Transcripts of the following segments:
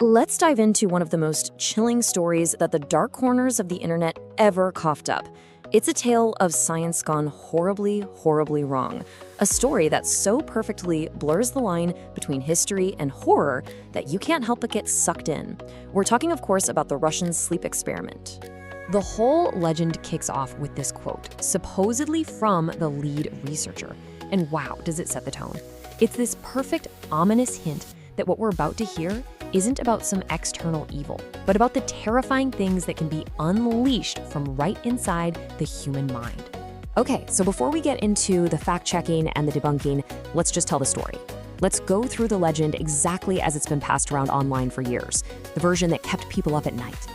Let's dive into one of the most chilling stories that the dark corners of the internet ever coughed up. It's a tale of science gone horribly, horribly wrong. A story that so perfectly blurs the line between history and horror that you can't help but get sucked in. We're talking, of course, about the Russian sleep experiment. The whole legend kicks off with this quote, supposedly from the lead researcher. And wow, does it set the tone. It's this perfect, ominous hint that what we're about to hear isn't about some external evil, but about the terrifying things that can be unleashed from right inside the human mind. Okay, so before we get into the fact-checking and the debunking, let's just tell the story. Let's go through the legend exactly as it's been passed around online for years, the version that kept people up at night.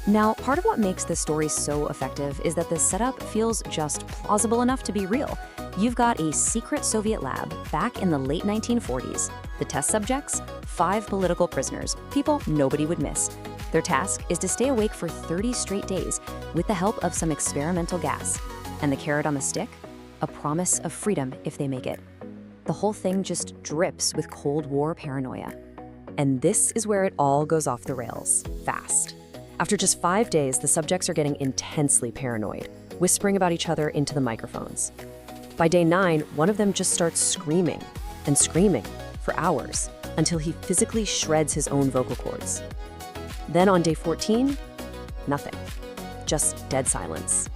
Now, part of what makes this story so effective is that the setup feels just plausible enough to be real. You've got a secret Soviet lab back in the late 1940s. The test subjects? 5 political prisoners, people nobody would miss. Their task is to stay awake for 30 straight days with the help of some experimental gas. And the carrot on the stick? A promise of freedom if they make it. The whole thing just drips with Cold War paranoia. And this is where it all goes off the rails, fast. After just 5 days, the subjects are getting intensely paranoid, whispering about each other into the microphones. By day 9, one of them just starts screaming and screaming for hours until he physically shreds his own vocal cords. Then on day 14, nothing, just dead silence.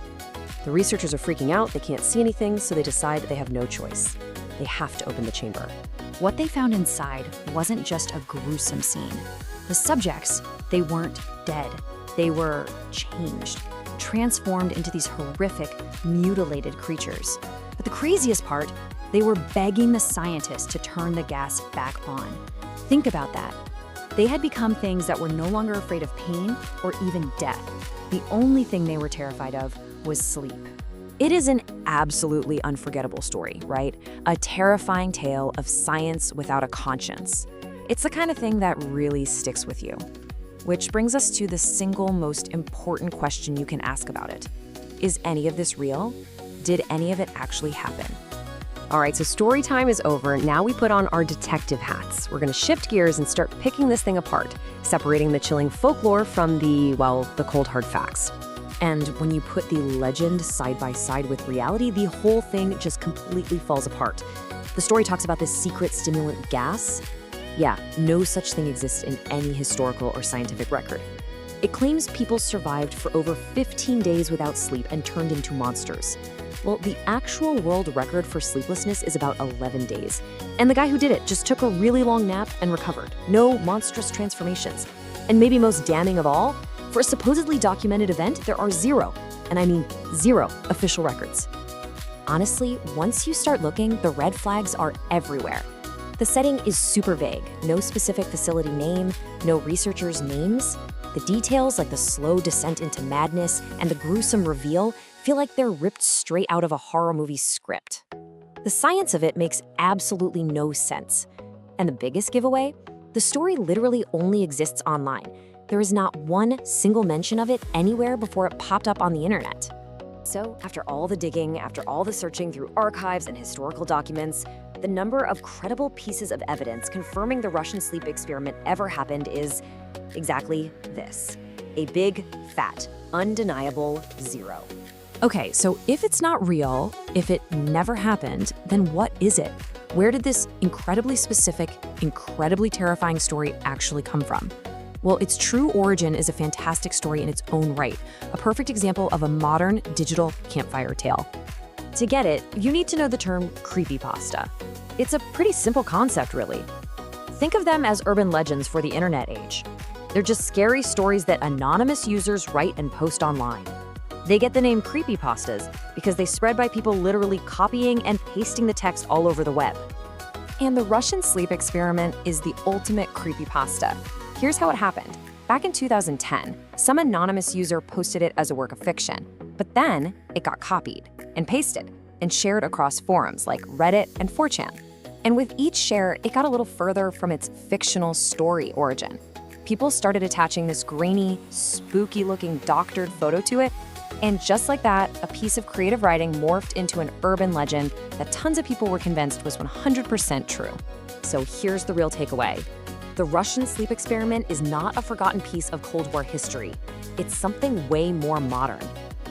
The researchers are freaking out, they can't see anything, so they decide they have no choice. They have to open the chamber. What they found inside wasn't just a gruesome scene. The subjects, they weren't dead. They were changed, transformed into these horrific, mutilated creatures. But the craziest part, they were begging the scientists to turn the gas back on. Think about that. They had become things that were no longer afraid of pain or even death. The only thing they were terrified of was sleep. It is an absolutely unforgettable story, right? A terrifying tale of science without a conscience. It's the kind of thing that really sticks with you. Which brings us to the single most important question you can ask about it. Is any of this real? Did any of it actually happen? All right, so story time is over. Now we put on our detective hats. We're gonna shift gears and start picking this thing apart, separating the chilling folklore from the cold hard facts. And when you put the legend side by side with reality, the whole thing just completely falls apart. The story talks about this secret stimulant gas. Yeah, no such thing exists in any historical or scientific record. It claims people survived for over 15 days without sleep and turned into monsters. Well, the actual world record for sleeplessness is about 11 days. And the guy who did it just took a really long nap and recovered. No monstrous transformations. And maybe most damning of all, for a supposedly documented event, there are zero, and I mean 0 official records. Honestly, once you start looking, the red flags are everywhere. The setting is super vague, no specific facility name, no researchers' names. The details, like the slow descent into madness and the gruesome reveal, feel like they're ripped straight out of a horror movie script. The science of it makes absolutely no sense. And the biggest giveaway? The story literally only exists online. There is not one single mention of it anywhere before it popped up on the internet. So, after all the digging, after all the searching through archives and historical documents, the number of credible pieces of evidence confirming the Russian sleep experiment ever happened is exactly this: a big, fat, undeniable 0. Okay, so if it's not real, if it never happened, then what is it? Where did this incredibly specific, incredibly terrifying story actually come from? Well, its true origin is a fantastic story in its own right, a perfect example of a modern digital campfire tale. To get it, you need to know the term creepypasta. It's a pretty simple concept, really. Think of them as urban legends for the internet age. They're just scary stories that anonymous users write and post online. They get the name creepypastas because they spread by people literally copying and pasting the text all over the web. And the Russian sleep experiment is the ultimate creepypasta. Here's how it happened. Back in 2010, some anonymous user posted it as a work of fiction, but then it got copied and pasted and shared across forums like Reddit and 4chan. And with each share, it got a little further from its fictional story origin. People started attaching this grainy, spooky-looking doctored photo to it, and just like that, a piece of creative writing morphed into an urban legend that tons of people were convinced was 100% true. So here's the real takeaway. The Russian sleep experiment is not a forgotten piece of Cold War history. It's something way more modern.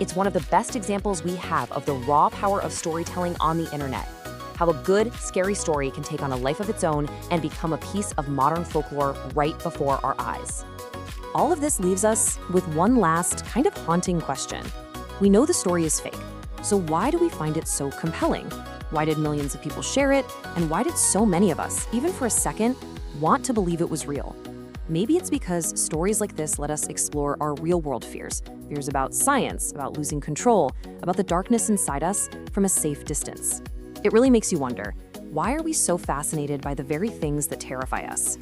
It's one of the best examples we have of the raw power of storytelling on the internet. How a good, scary story can take on a life of its own and become a piece of modern folklore right before our eyes. All of this leaves us with one last, kind of haunting question. We know the story is fake, so why do we find it so compelling? Why did millions of people share it? And why did so many of us, even for a second, want to believe it was real? Maybe it's because stories like this let us explore our real-world fears. Fears about science, about losing control, about the darkness inside us from a safe distance. It really makes you wonder, why are we so fascinated by the very things that terrify us?